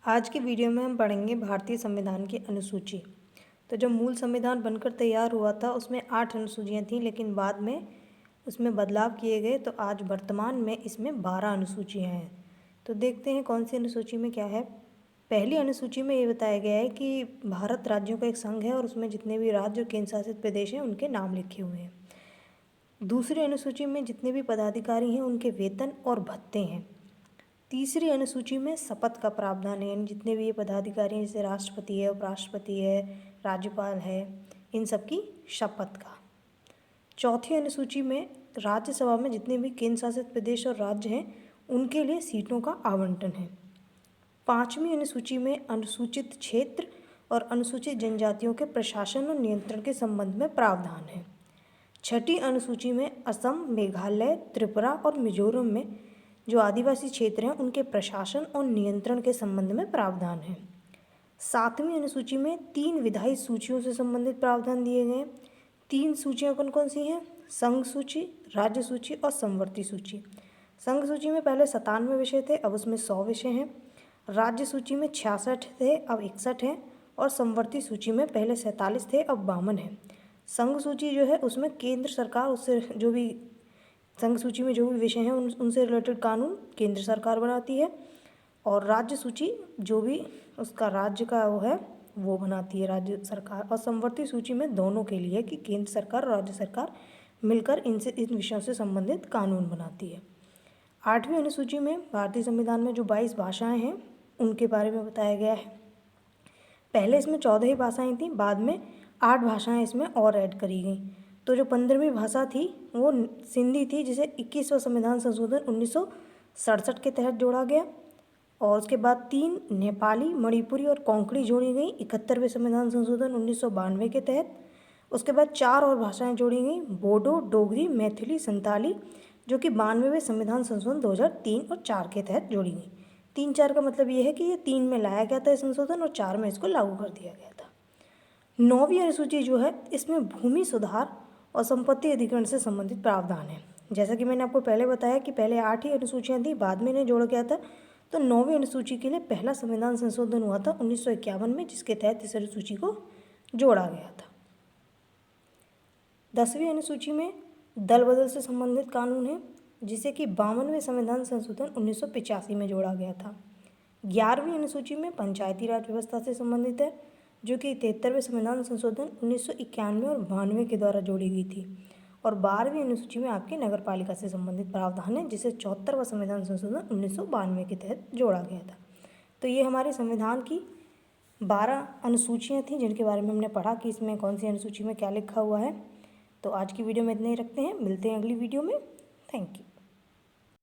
आज की वीडियो में हम पढ़ेंगे भारतीय संविधान की अनुसूची। तो जब मूल संविधान बनकर तैयार हुआ था उसमें 8 अनुसूचियाँ थीं, लेकिन बाद में उसमें बदलाव किए गए तो आज वर्तमान में इसमें 12 अनुसूचियाँ हैं। तो देखते हैं कौन सी अनुसूची में क्या है। पहली अनुसूची में ये बताया गया है कि भारत राज्यों का एक संघ है और उसमें जितने भी राज्य और केंद्र शासित प्रदेश हैं उनके नाम लिखे हुए हैं। दूसरी अनुसूची में जितने भी पदाधिकारी हैं उनके वेतन और भत्ते हैं। तीसरी अनुसूची में शपथ का प्रावधान है, यानी जितने भी ये पदाधिकारी हैं जैसे राष्ट्रपति है, उपराष्ट्रपति है, राज्यपाल है, इन सब की शपथ का। चौथी अनुसूची में राज्यसभा में जितने भी केंद्र शासित प्रदेश और राज्य हैं उनके लिए सीटों का आवंटन है। पाँचवीं अनुसूची में अनुसूचित क्षेत्र और अनुसूचित जनजातियों के प्रशासन और नियंत्रण के संबंध में प्रावधान है। छठी अनुसूची में असम, मेघालय, त्रिपुरा और मिजोरम में जो आदिवासी क्षेत्र हैं उनके प्रशासन और नियंत्रण के संबंध में प्रावधान है। सातवीं अनुसूची में 3 विधायी सूचियों से संबंधित प्रावधान दिए गए हैं। 3 सूचियाँ कौन कौन सी हैं? संघ सूची, राज्य सूची और समवर्ती सूची। संघ सूची में पहले 97 विषय थे, अब उसमें 100 विषय हैं। राज्य सूची में 66 थे, अब 61 हैं। और समवर्ती सूची में पहले 47 थे, अब 52 हैं। संघ सूची जो है उसमें केंद्र सरकार, उससे जो भी संघ सूची में जो भी विषय हैं उनसे रिलेटेड कानून केंद्र सरकार बनाती है, और राज्य सूची जो भी उसका राज्य का वो है वो बनाती है राज्य सरकार। और समवर्ती सूची में दोनों के लिए कि केंद्र सरकार और राज्य सरकार मिलकर इन विषयों से संबंधित कानून बनाती है। 8वीं अनुसूची में भारतीय संविधान में जो 22 भाषाएँ हैं उनके बारे में बताया गया है। पहले इसमें 14 ही भाषाएँ थीं, बाद में 8 भाषाएँ इसमें और ऐड करी गई। तो जो 15वीं भाषा थी वो सिंधी थी, जिसे 21वां संविधान संशोधन 1967 के तहत जोड़ा गया। और उसके बाद 3 नेपाली, मणिपुरी और कोंकणी जोड़ी गई 71वें संविधान संशोधन 1992 के तहत। उसके बाद 4 और भाषाएं जोड़ी गई, बोडो, डोगरी, मैथिली, संताली, जो कि 92वें संविधान संशोधन 2003 और 4 के तहत जोड़ी गई। 3-4 का मतलब ये है कि ये 3 में लाया गया था संशोधन और 4 में इसको लागू कर दिया गया था। 9वीं अनुसूची जो है इसमें भूमि सुधार और संपत्ति अधिग्रहण से संबंधित प्रावधान है। जैसा कि मैंने आपको पहले बताया कि पहले 8 ही अनुसूचियाँ थी, बाद में इन्हें जोड़ा गया था। तो 9वीं अनुसूची के लिए पहला संविधान संशोधन हुआ था 1951 में, जिसके तहत इस अनुसूची को जोड़ा गया था। 10वीं अनुसूची में दल बदल से संबंधित कानून है, जिसे कि 52वें संविधान संशोधन 1985 में जोड़ा गया था। 11वीं अनुसूची में पंचायती राज व्यवस्था से संबंधित है, जो कि 73वें संविधान संशोधन 1991 और 92 के द्वारा जोड़ी गई थी। और 12वीं अनुसूची में आपके नगर पालिका से संबंधित प्रावधान है, जिसे 74वां संविधान संशोधन 1992 के तहत जोड़ा गया था। तो ये हमारे संविधान की 12 अनुसूचियाँ थीं, जिनके बारे में हमने पढ़ा कि इसमें कौन सी अनुसूची में क्या लिखा हुआ है। तो आज की वीडियो में इतने ही रखते हैं, मिलते हैं अगली वीडियो में। Thank you.